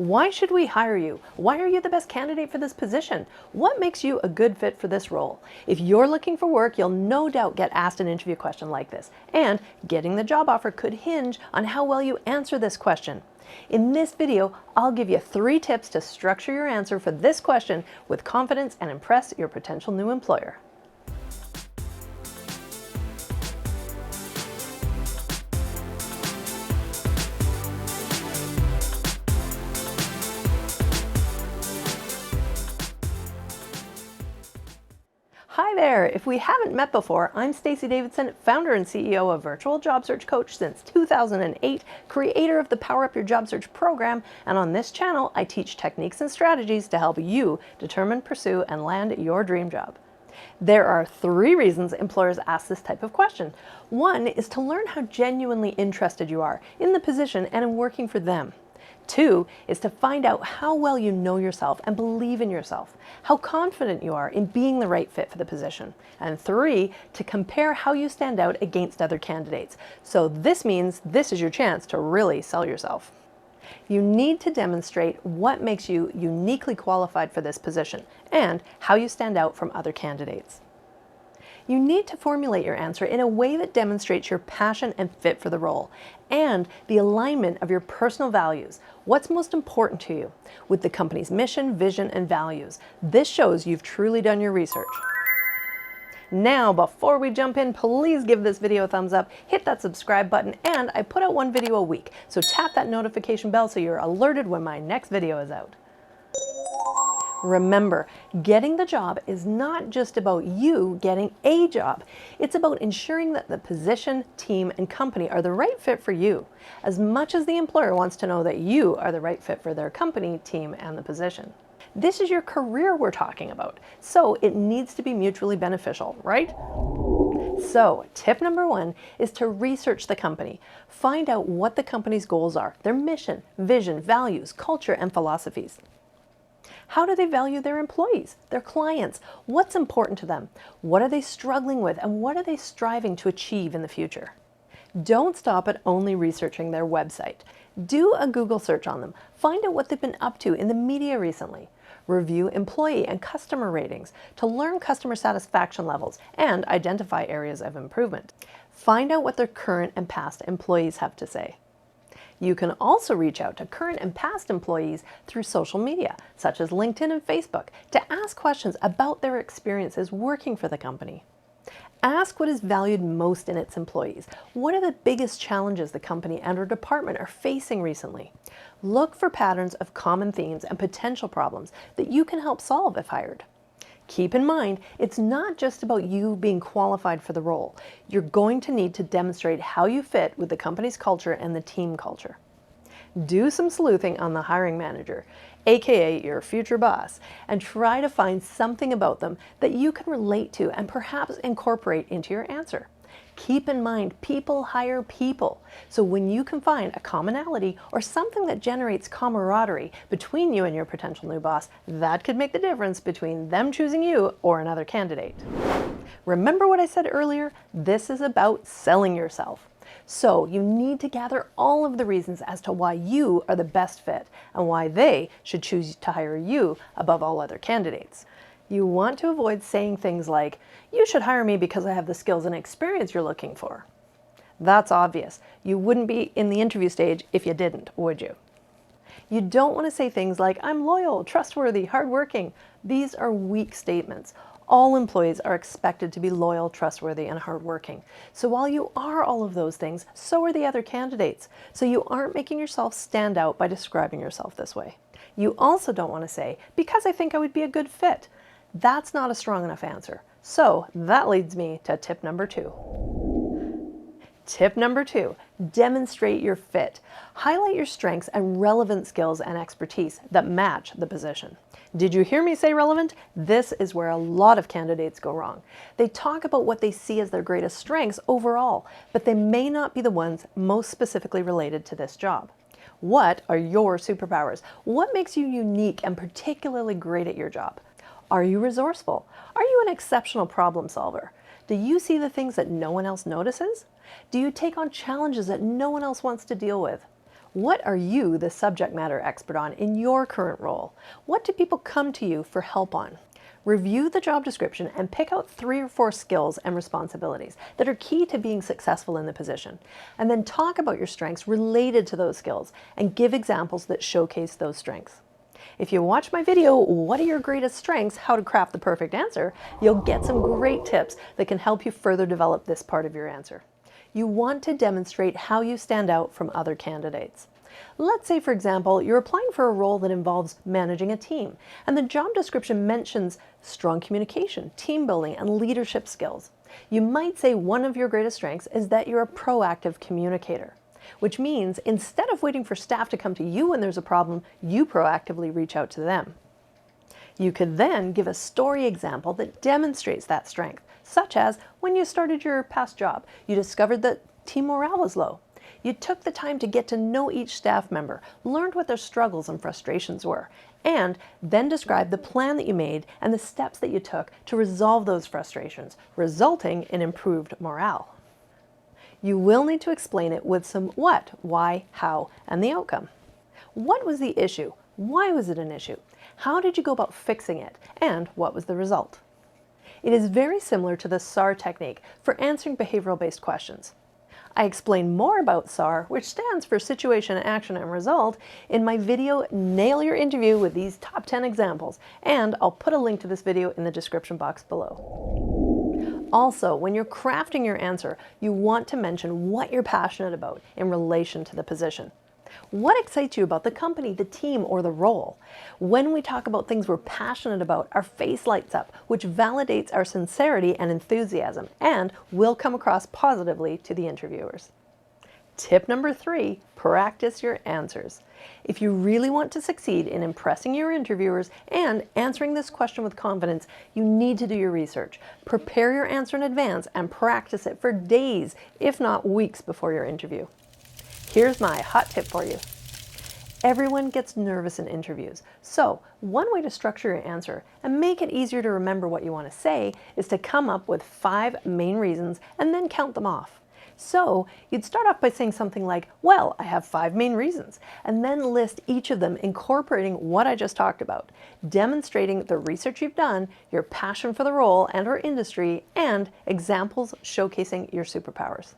Why should we hire you? Why are you the best candidate for this position? What makes you a good fit for this role? If you're looking for work, you'll no doubt get asked an interview question like this. And getting the job offer could hinge on how well you answer this question. In this video, I'll give you 3 tips to structure your answer for this question with confidence and impress your potential new employer. Hi there! If we haven't met before, I'm Stacey Davidson, founder and CEO of Virtual Job Search Coach since 2008, creator of the Power Up Your Job Search program, and on this channel, I teach techniques and strategies to help you determine, pursue, and land your dream job. There are 3 reasons employers ask this type of question. 1 is to learn how genuinely interested you are in the position and in working for them. 2 is to find out how well you know yourself and believe in yourself, how confident you are in being the right fit for the position. And 3, to compare how you stand out against other candidates. So this means this is your chance to really sell yourself. You need to demonstrate what makes you uniquely qualified for this position and how you stand out from other candidates. You need to formulate your answer in a way that demonstrates your passion and fit for the role, and the alignment of your personal values. What's most important to you with the company's mission, vision, and values. This shows you've truly done your research. Now, before we jump in, please give this video a thumbs up, hit that subscribe button, and I put out 1 video a week, so tap that notification bell so you're alerted when my next video is out. Remember, getting the job is not just about you getting a job. It's about ensuring that the position, team, and company are the right fit for you, as much as the employer wants to know that you are the right fit for their company, team, and the position. This is your career we're talking about, so it needs to be mutually beneficial, right? So, tip number 1 is to research the company. Find out what the company's goals are, their mission, vision, values, culture, and philosophies. How do they value their employees, their clients? What's important to them? What are they struggling with, and what are they striving to achieve in the future? Don't stop at only researching their website. Do a Google search on them. Find out what they've been up to in the media recently. Review employee and customer ratings to learn customer satisfaction levels and identify areas of improvement. Find out what their current and past employees have to say. You can also reach out to current and past employees through social media, such as LinkedIn and Facebook, to ask questions about their experiences working for the company. Ask what is valued most in its employees. What are the biggest challenges the company and/or department are facing recently? Look for patterns of common themes and potential problems that you can help solve if hired. Keep in mind, it's not just about you being qualified for the role. You're going to need to demonstrate how you fit with the company's culture and the team culture. Do some sleuthing on the hiring manager, aka your future boss, and try to find something about them that you can relate to and perhaps incorporate into your answer. Keep in mind, people hire people. So when you can find a commonality or something that generates camaraderie between you and your potential new boss, that could make the difference between them choosing you or another candidate. Remember what I said earlier? This is about selling yourself. So you need to gather all of the reasons as to why you are the best fit and why they should choose to hire you above all other candidates. You want to avoid saying things like, "You should hire me because I have the skills and experience you're looking for." That's obvious. You wouldn't be in the interview stage if you didn't, would you? You don't want to say things like, "I'm loyal, trustworthy, hardworking." These are weak statements. All employees are expected to be loyal, trustworthy, and hardworking. So while you are all of those things, so are the other candidates. So you aren't making yourself stand out by describing yourself this way. You also don't want to say, "Because I think I would be a good fit." That's not a strong enough answer. So that leads me to tip number 2. Tip number 2, demonstrate your fit. Highlight your strengths and relevant skills and expertise that match the position. Did you hear me say relevant? This is where a lot of candidates go wrong. They talk about what they see as their greatest strengths overall, but they may not be the ones most specifically related to this job. What are your superpowers? What makes you unique and particularly great at your job? Are you resourceful? Are you an exceptional problem solver? Do you see the things that no one else notices? Do you take on challenges that no one else wants to deal with? What are you the subject matter expert on in your current role? What do people come to you for help on? Review the job description and pick out 3 or 4 skills and responsibilities that are key to being successful in the position. And then talk about your strengths related to those skills and give examples that showcase those strengths. If you watch my video, What are your greatest strengths? How to craft the perfect answer, you'll get some great tips that can help you further develop this part of your answer. You want to demonstrate how you stand out from other candidates. Let's say, for example, you're applying for a role that involves managing a team, and the job description mentions strong communication, team building, and leadership skills. You might say one of your greatest strengths is that you're a proactive communicator, which means instead of waiting for staff to come to you when there's a problem, you proactively reach out to them. You could then give a story example that demonstrates that strength, such as when you started your past job, you discovered that team morale was low. You took the time to get to know each staff member, learned what their struggles and frustrations were, and then described the plan that you made and the steps that you took to resolve those frustrations, resulting in improved morale. You will need to explain it with some what, why, how, and the outcome. What was the issue? Why was it an issue? How did you go about fixing it? And what was the result? It is very similar to the SAR technique for answering behavioral-based questions. I explain more about SAR, which stands for Situation, Action, and Result, in my video Nail Your Interview with these top 10 examples, and I'll put a link to this video in the description box below. Also, when you're crafting your answer, you want to mention what you're passionate about in relation to the position. What excites you about the company, the team, or the role? When we talk about things we're passionate about, our face lights up, which validates our sincerity and enthusiasm, and will come across positively to the interviewers. Tip number 3, practice your answers. If you really want to succeed in impressing your interviewers and answering this question with confidence, you need to do your research. Prepare your answer in advance and practice it for days, if not weeks, before your interview. Here's my hot tip for you. Everyone gets nervous in interviews, so one way to structure your answer and make it easier to remember what you want to say is to come up with 5 main reasons and then count them off. So you'd start off by saying something like, well, I have 5 main reasons, and then list each of them incorporating what I just talked about, demonstrating the research you've done, your passion for the role and/or industry, and examples showcasing your superpowers.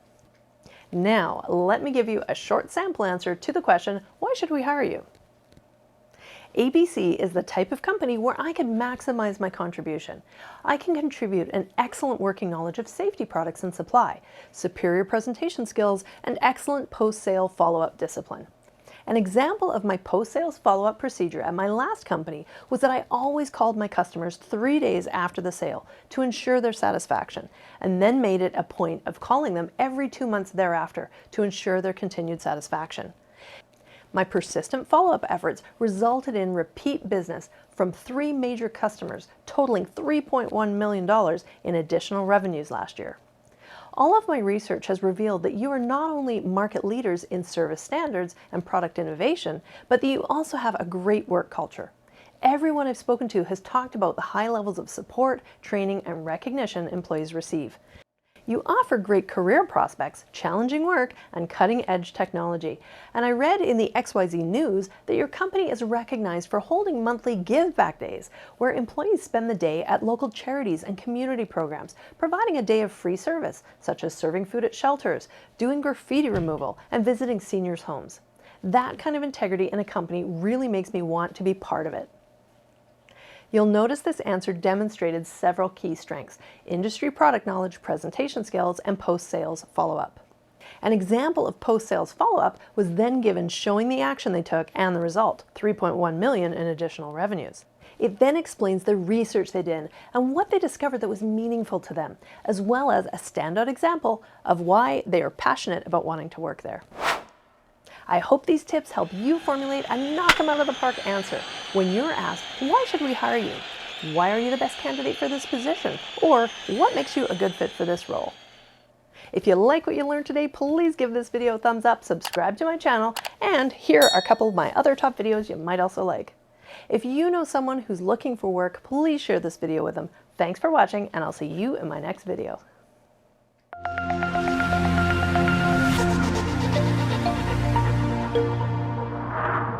Now, let me give you a short sample answer to the question, why should we hire you? ABC is the type of company where I can maximize my contribution. I can contribute an excellent working knowledge of safety products and supply, superior presentation skills, and excellent post-sale follow-up discipline. An example of my post-sales follow-up procedure at my last company was that I always called my customers 3 days after the sale to ensure their satisfaction, and then made it a point of calling them every 2 months thereafter to ensure their continued satisfaction. My persistent follow-up efforts resulted in repeat business from 3 major customers, totaling $3.1 million in additional revenues last year. All of my research has revealed that you are not only market leaders in service standards and product innovation, but that you also have a great work culture. Everyone I've spoken to has talked about the high levels of support, training, and recognition employees receive. You offer great career prospects, challenging work, and cutting-edge technology. And I read in the XYZ News that your company is recognized for holding monthly Give Back Days, where employees spend the day at local charities and community programs, providing a day of free service, such as serving food at shelters, doing graffiti removal, and visiting seniors' homes. That kind of integrity in a company really makes me want to be part of it. You'll notice this answer demonstrated several key strengths: industry product knowledge, presentation skills, and post-sales follow-up. An example of post-sales follow-up was then given showing the action they took and the result, $3.1 million in additional revenues. It then explains the research they did and what they discovered that was meaningful to them, as well as a standout example of why they are passionate about wanting to work there. I hope these tips help you formulate a knock-em-out-of-the-park answer when you're asked, why should we hire you? Why are you the best candidate for this position? Or what makes you a good fit for this role? If you like what you learned today, please give this video a thumbs up, subscribe to my channel, and here are a couple of my other top videos you might also like. If you know someone who's looking for work, please share this video with them. Thanks for watching, and I'll see you in my next video.